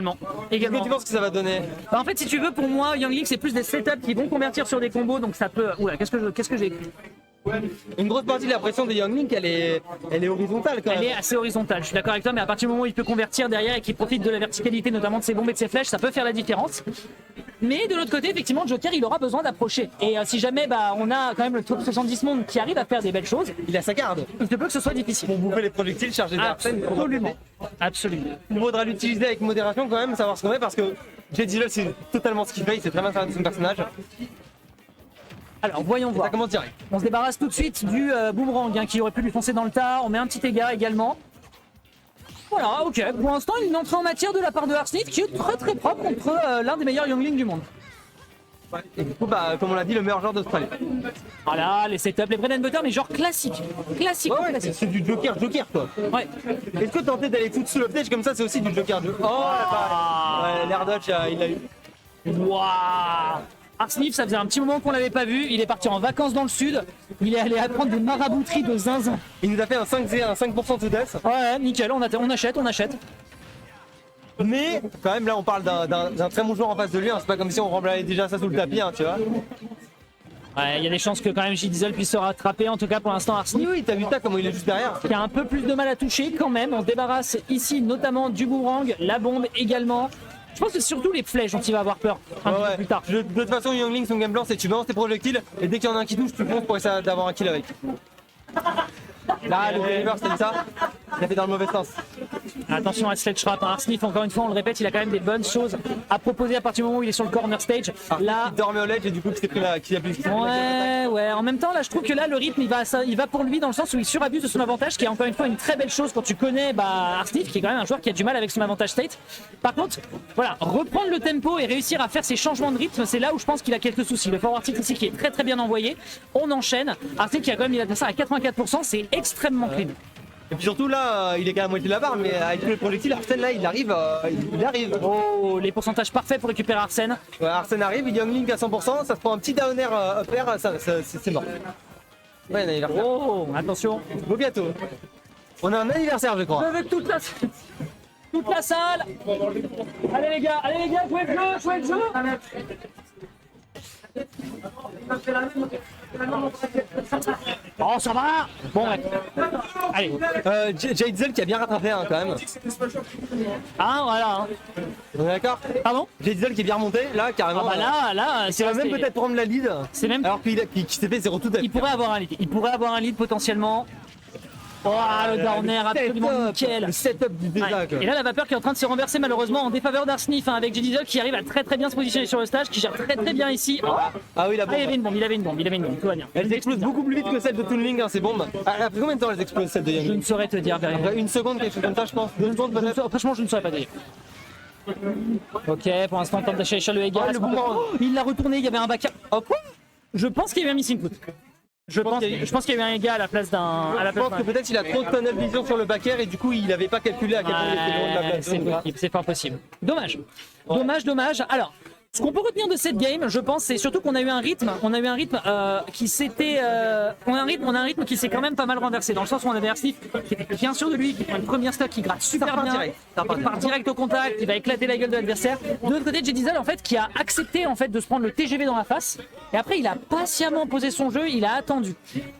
Également. Qu'est-ce que tu penses que ça va donner? Bah, en fait, si tu veux, pour moi, Young Link, c'est plus des setups qui vont convertir sur des combos, donc ça peut. Oula, qu'est-ce que j'ai écrit? Une grosse partie de la pression de Young Link, elle est horizontale quand même. Elle est assez horizontale, je suis d'accord avec toi, mais à partir du moment où il peut convertir derrière et qu'il profite de la verticalité, notamment de ses bombes et de ses flèches, ça peut faire la différence. Mais de l'autre côté, effectivement, Joker, il aura besoin d'approcher. Et si jamais on a quand même le top 70 monde qui arrive à faire des belles choses, Il a sa garde. il se peut que ce soit difficile. Pour bouffer les projectiles chargés d'Arsène. Absolument. Absolument. Il faudra l'utiliser avec modération quand même, savoir ce qu'on fait parce que Jet Diesel c'est totalement ce qu'il fait, il sait très bien faire son personnage. Alors, voyons Ça voir. commence direct. On se débarrasse tout de suite du boomerang qui aurait pu lui foncer dans le tas. On met un petit dégât également. Voilà, ok. Pour l'instant, une entrée en matière de la part de Arsnif qui est très très propre contre l'un des meilleurs Younglings du monde. Et du coup, comme on l'a dit, le meilleur joueur d'Australie. Voilà, les setups, les bread and butter, mais genre classique. Classique, Ouais, classique. c'est du Joker quoi. Ouais. Est-ce que tenter d'aller foutre sous le stage comme ça, c'est aussi du Joker? Oh, ouais, l'air dodge, il l'a eu. Waouh! Arsnif, ça faisait un petit moment qu'on l'avait pas vu. Il est parti en vacances dans le sud. Il est allé apprendre des marabouteries de zinzin. Il nous a fait un 5% to death. Ouais, nickel, on achète. Mais quand même, là, on parle d'un très bon joueur en face de lui. Hein. C'est pas comme si on remplacait déjà ça sous le tapis, hein, tu vois. Ouais, il y a des chances que quand même J-Diesel puisse se rattraper. En tout cas, pour l'instant, Arsnif, Oui, t'as vu ça, comment il est juste derrière. qui a un peu plus de mal à toucher quand même. On se débarrasse ici notamment du boomerang, la bombe également. Je pense que c'est surtout les flèches dont il va avoir peur un petit peu plus tard. De toute façon, Young Link, son game plan, c'est tu balances tes projectiles et dès qu'il y en a un qui touche, tu fonces pour essayer d'avoir un kill avec. Là, le deliver, c'était ça. Il a fait dans le mauvais sens. Attention à Sledge Trap, hein. Arsnif, encore une fois, on le répète, il a quand même des bonnes choses à proposer à partir du moment où il est sur le corner stage. Là, Il dormait au ledge et du coup, qu'il a plus. ouais. En même temps, là, je trouve que là, le rythme, il va pour lui dans le sens où il surabuse de son avantage, qui est encore une fois une très belle chose quand tu connais Arsnif, qui est quand même un joueur qui a du mal avec son avantage state. Par contre, voilà, reprendre le tempo et réussir à faire ses changements de rythme, c'est là où je pense qu'il a quelques soucis. Le forward tilt ici qui est très très bien envoyé. On enchaîne. Arsnif qui a quand même mis l'adversaire à 84%, c'est extrêmement clean. Et puis surtout là, il est qu'à la moitié de la barre, mais avec tous les projectiles, Arsène là, il arrive. Oh, les pourcentages parfaits pour récupérer Arsène. Ouais, Arsène arrive, il Young Link à 100%, ça se prend un petit down air up air, c'est mort. Ouais, un anniversaire. Oh, attention. Beau gâteau. On a un anniversaire, je crois. Avec toute la salle. Allez les gars, jouez le jeu. Oh, ça va. Bon, ouais. Allez. J Diesel qui a bien rattrapé quand même. Ah, voilà. Hein. On est d'accord? Pardon? J Diesel qui est bien remonté, là, carrément. Ah bah là, il va même peut-être prendre la lead. C'est même. Alors qu'il s'est fait 0 tout. Il pourrait avoir un lead potentiellement. Oh, le downer absolument nickel. Le setup du désastre. Et là, la vapeur qui est en train de se renverser malheureusement en défaveur d'Arsnif avec J-Diesel qui arrive à très très bien se positionner sur le stage, qui gère très très bien ici. Oh. Ah oui, la bombe. Il avait une bombe, tout va bien. Elles explosent beaucoup plus vite que celles de Toonling, hein, ces bombes. Après combien de temps elles explosent celles de Young Je ne Link? saurais te dire, Après une seconde, quelque chose comme ça, je pense. 2 secondes peut-être. Franchement, je ne saurais pas dire. Ok, pour l'instant, on tente d'acheter le égal. le boomerang. Il l'a retourné, il y avait un back. Oh quoi? Je pense qu'il y a eu un missing put. Je pense qu'il y a eu un égal à la place d'un. Je pense que peut-être il a trop de tunnel vision sur le back air et du coup il n'avait pas calculé à quel point il était loin de la place. C'est possible, c'est pas possible. Dommage. Dommage. Alors, ce qu'on peut retenir de cette game, je pense, c'est surtout qu'on a eu un rythme, qui s'était, on a un rythme qui s'est quand même pas mal renversé, dans le sens où on avait Arsnif qui était bien sûr de lui, qui prend une première stock, qui gratte super bien, qui part direct au contact, qui va éclater la gueule de l'adversaire. De l'autre côté, J-Diesel en fait qui a accepté en fait de se prendre le TGV dans la face, et après il a patiemment posé son jeu, il a attendu,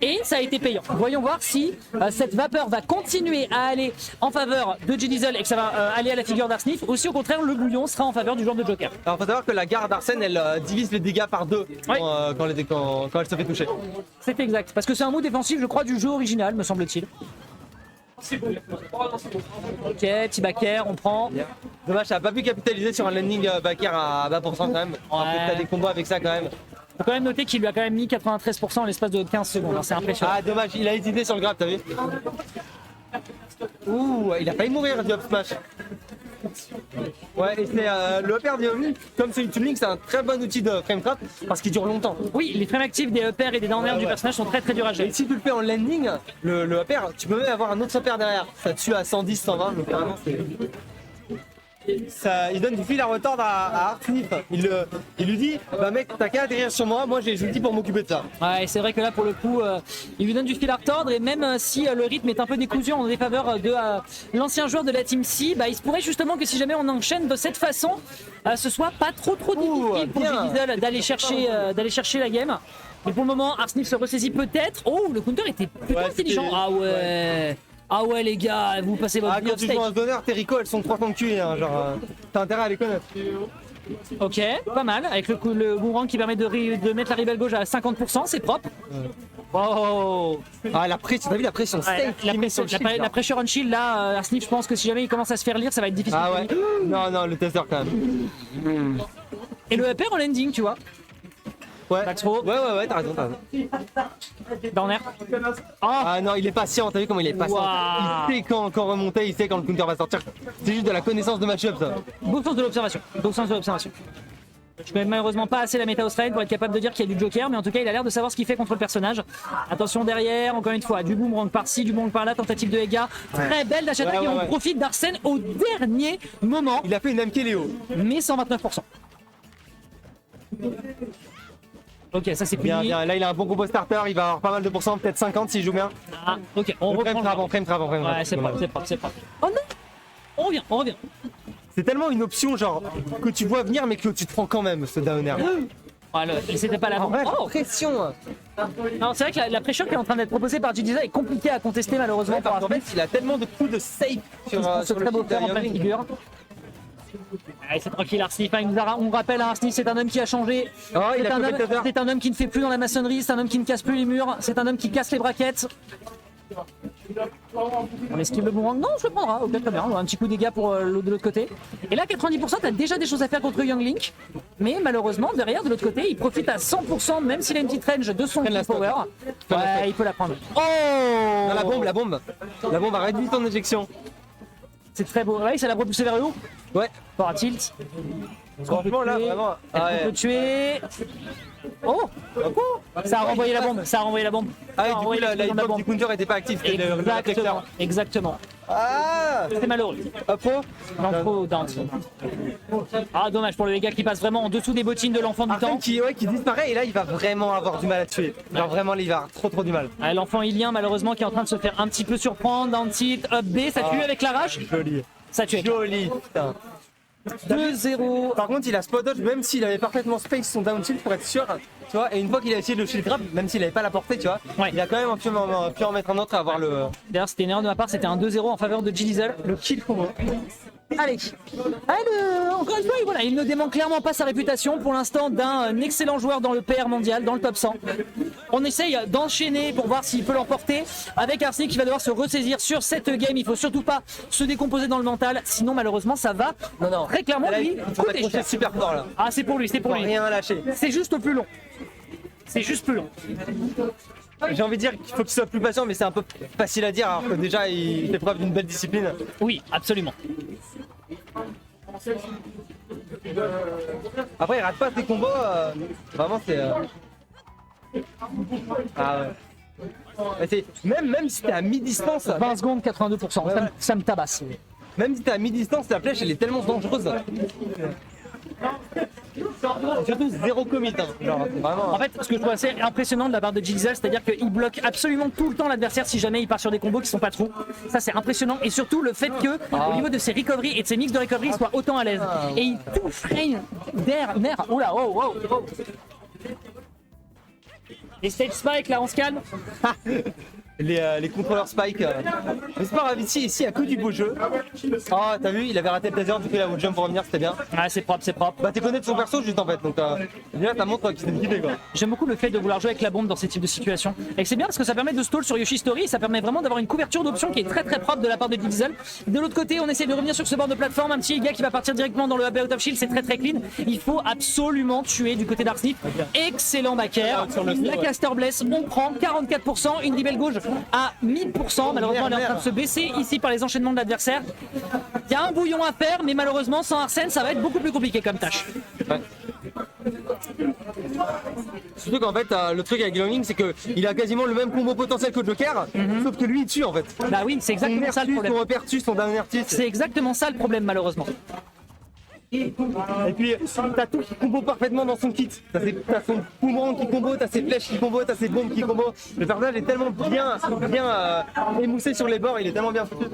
et ça a été payant. Voyons voir si cette vapeur va continuer à aller en faveur de J-Diesel et que ça va aller à la figure d'Arsnif, ou si au contraire le bouillon sera en faveur du joueur de Joker. Alors faut savoir que la garde d'Arsène elle divise les dégâts par 2 quand elle se fait toucher. C'est exact, parce que c'est un mot défensif je crois du jeu original me semble-t-il. Ok, petit back air, on prend. Dommage, ça n'a pas pu capitaliser sur un landing back air à 20% quand même. T'as des combos avec ça quand même. Faut quand même noter qu'il lui a quand même mis 93% en l'espace de 15 secondes, hein, c'est impressionnant. Ah dommage, il a hésité sur le grab, t'as vu? Ouh, il a failli mourir du up smash. Ouais, et c'est le up air de comme celui de Toonling, c'est un très bon outil de frame trap parce qu'il dure longtemps. Oui, les frames actifs des up air et des down air du personnage sont très très durs à gérer. Et si tu le fais en landing, le up air, tu peux même avoir un autre up air derrière. Ça tue à 110, 120, donc carrément c'est. il donne du fil à retordre à Arsnif. Il lui dit, bah mec, t'as qu'à atterrir sur moi j'ai les outils pour m'occuper de ça. Ouais, c'est vrai que là pour le coup, il lui donne du fil à retordre et même si le rythme est un peu décousu en défaveur de l'ancien joueur de la Team C, bah, il se pourrait justement que si jamais on enchaîne de cette façon, ce soit pas trop difficile pour bien. Diesel d'aller chercher la game. Mais pour le moment, Arsnif se ressaisit peut-être. Oh, le counter était plutôt intelligent. Ah ouais les gars, vous passez votre vie Quand off tu stage. joues un donneur, tes recos elles sont 300 de QI, hein, genre t'as intérêt à les connaître. Ok, pas mal, avec le boomerang qui permet de mettre la ribelle gauche à 50%, c'est propre. Oh. Ah la pression, t'as vu la pression Ouais, safe qu'il met sur le shield, la là. pressure on shield là, Arsnif, je pense que si jamais il commence à se faire lire, ça va être difficile. Ah ouais. Non, le tester quand même. Et le upper en landing, tu vois. Ouais. Back throw. Ouais, t'as raison. Downer. Ah non, il est patient, t'as vu comment il est patient. Waouh. Il sait quand remonter, il sait quand le counter va sortir. C'est juste de la connaissance de match-up ça. Beau sens de l'observation. Je connais malheureusement pas assez la méta Australienne pour être capable de dire qu'il y a du Joker, mais en tout cas il a l'air de savoir ce qu'il fait contre le personnage. Attention derrière, encore une fois, du boomerang par-ci, du boomerang par-là, tentative de Ega. Très belle dash attack et on profite d'Arsène au dernier moment, Il a fait une MK Léo. mais 129%. Ok, ça c'est Bien, puni. bien. Là il a un bon combo starter, il va avoir pas mal de pourcents, peut-être 50 s'il joue bien. Ah, ok, on reprend. Frame trap. Ouais, c'est propre. Oh non, on revient. C'est tellement une option genre que tu vois venir mais que tu te prends quand même ce downer. Voilà, et c'était pas la En vrai, Oh. pression. Non, c'est vrai que la pression qui est en train d'être proposée par Gigiza est compliquée à contester malheureusement. Parce qu'en fait, il a tellement de coups de safe sur Ce le très beau shield faire en derrière pleine lui. figure. Allez, c'est tranquille, Arsnif. On rappelle, Arsnif, c'est un homme qui a changé. Oh, il C'est a un coupé le homme- tether. c'est un homme qui ne fait plus dans la maçonnerie, c'est un homme qui ne casse plus les murs, c'est un homme qui casse les braquettes. On esquive le boomerang. Non, je le prendra. Ok, très bien. Un petit coup de dégâts pour de l'autre côté. Et là, 90%, t'as déjà des choses à faire contre Young Link. Mais malheureusement, derrière, de l'autre côté, il profite à 100%, même s'il a une petite range de son la power. la Ouais, il peut la prendre. Oh Non, la bombe a réduit ton éjection. C'est très beau. Ouais, ça l'a propulsé vers le haut. Ouais. Par un tilt. Franchement là, tuer. vraiment. Elle Ah, peut ouais. tuer. Oh, ça a renvoyé la bombe. Ça a renvoyé la bombe. Ah, Ça a et du coup, renvoyé la l'explosion de la hip-hop bombe. du counter était pas actif. C'était le Exactement. réflecteur. Exactement. Ah C'est malheureux. Hop, oh. Dans trop, dans trop. Ah, dommage pour le gars qui passe vraiment en dessous des bottines de l'enfant du temps. Arsène qui disparaît et là il va vraiment avoir du mal à tuer. Genre vraiment il va avoir trop du mal. Ah, l'enfant ilien, malheureusement, qui est en train de se faire un petit peu surprendre. Down tilt, up B, ça tue avec l'arrache. Joli. Ça tue. Joli, putain. 2-0. Par contre il a spot dodge même s'il avait parfaitement space son down tilt pour être sûr. Tu vois, et une fois qu'il a essayé de shield grab, même s'il avait pas la portée, tu vois, Ouais. il a quand même pu en mettre un autre et avoir le. D'ailleurs, c'était une erreur de ma part, c'était un 2-0 en faveur de G-Diesel, le kill combo. Allez, encore une fois, voilà, il ne dément clairement pas sa réputation pour l'instant d'un excellent joueur dans le PR mondial, dans le top 100. On essaye d'enchaîner pour voir s'il peut l'emporter avec Arsenic qui va devoir se ressaisir sur cette game. Il faut surtout pas se décomposer dans le mental, sinon malheureusement ça va très clairement Là, lui il faut coûter accrocher cher. super fort là. Ah, c'est pour lui, c'est pour Faut lui. rien lâcher. C'est juste plus long. C'est juste plus long. J'ai envie de dire qu'il faut qu'il soit plus patient, mais c'est un peu facile à dire alors que déjà il fait preuve d'une belle discipline. Oui, absolument. Après il rate pas ses combos, vraiment c'est. Ah ouais. Mais même si t'es à mi-distance, 20 secondes, 82%. Ça me tabasse. même si t'es à mi-distance, la flèche elle est tellement dangereuse. Surtout zéro commit, hein. Genre, c'est vraiment. En fait, ce que je trouve assez impressionnant de la part de Jizzle, c'est-à-dire qu'il bloque absolument tout le temps l'adversaire si jamais il part sur des combos qui sont pas trous. Ça, c'est impressionnant. Et surtout, le fait que, au niveau de ses recoveries et de ses mix de recovery, il soit autant à l'aise. Et il tout freine d'air. Oula, oh. Les stage spike, là, on se calme. Les contrôleurs Spike. Mais c'est pas grave, ici il y a que du beau jeu. Ah, t'as vu, il avait raté le taser, du coup il a jump pour revenir, c'était bien. Ah, c'est propre. Bah, t'es connais de son perso juste en fait, donc déjà ça montre qu'il s'est guidé quoi. J'aime beaucoup le fait de vouloir jouer avec la bombe dans ces types de situations. Et c'est bien parce que ça permet de stall sur Yoshi Story et ça permet vraiment d'avoir une couverture d'options qui est très propre de la part de Diesel. De l'autre côté, on essaie de revenir sur ce bord de plateforme. Un petit gars qui va partir directement dans le out of shield, c'est très clean. Il faut absolument tuer du côté d'Arsnif. Excellent backer. La caster bless, on prend 44%. Une ribelle gauche à 1000%. Malheureusement, elle est en train de se baisser ici par les enchaînements de l'adversaire. Il y a un bouillon à faire, mais malheureusement, sans Arsène, ça va être beaucoup plus compliqué comme tâche. Ouais. Surtout qu'en fait, le truc avec Longing, c'est qu'il a quasiment le même combo potentiel que Joker, sauf que lui il tue en fait. Bah oui, c'est exactement ça le Son problème. repère tue, son dernier tue. C'est exactement ça le problème, malheureusement. Et puis t'as tout qui combo parfaitement dans son kit. T'as son boomerang qui combo, t'as ses flèches qui combo, t'as ses bombes qui combo. Le personnage est tellement bien émoussé sur les bords, il est tellement bien foutu.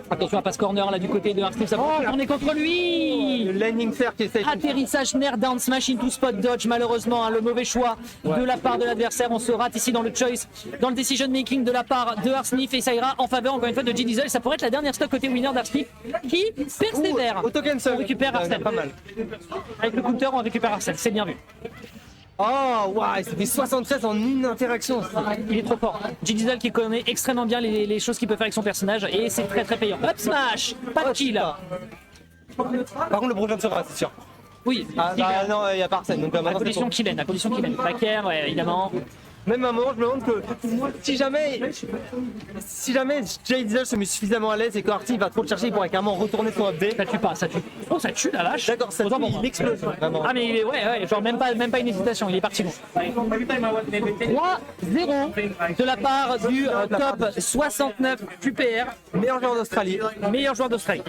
Attention à passe corner là du côté de Arsnif, ça va tourner contre lui. Le landing fair qui essaye. Atterrissage nerf down smash into spot dodge, malheureusement hein, le mauvais choix de la part de l'adversaire. On se rate ici dans le choice, dans le decision making de la part de Arsnif et ça ira en faveur encore une fois de G-Diesel. Ça pourrait être la dernière stock côté winner d'Arsnif qui persévère. Au token seul. On récupère Arsène. Pas mal. Avec le counter on récupère Arsène, c'est bien vu. Oh waouh, ça fait 76 en une interaction. Il est trop fort. G-Diesel qui connaît extrêmement bien les choses qu'il peut faire avec son personnage et c'est très très payant. Up smash, pas de kill. Par contre le prochain sera, c'est sûr. Oui, Ah bah, non, il n'y a pas Arsène. Donc à maintenant c'est condition bon. qu'il aime, à condition qu'il aime. Backer, ouais, évidemment. Même à un moment, je me demande que si jamais Jay Diesel se met suffisamment à l'aise et qu'Arty va trop le chercher, il pourrait carrément retourner son update. Ça tue pas, ça tue. Oh, ça tue la vache. D'accord, ça Autant pour il moi. explose vraiment. Ah, mais il est, ouais, genre même pas une hésitation, il est parti bon. 3-0 de la part du top 69 QPR, Meilleur joueur d'Australie. meilleur joueur d'Australie.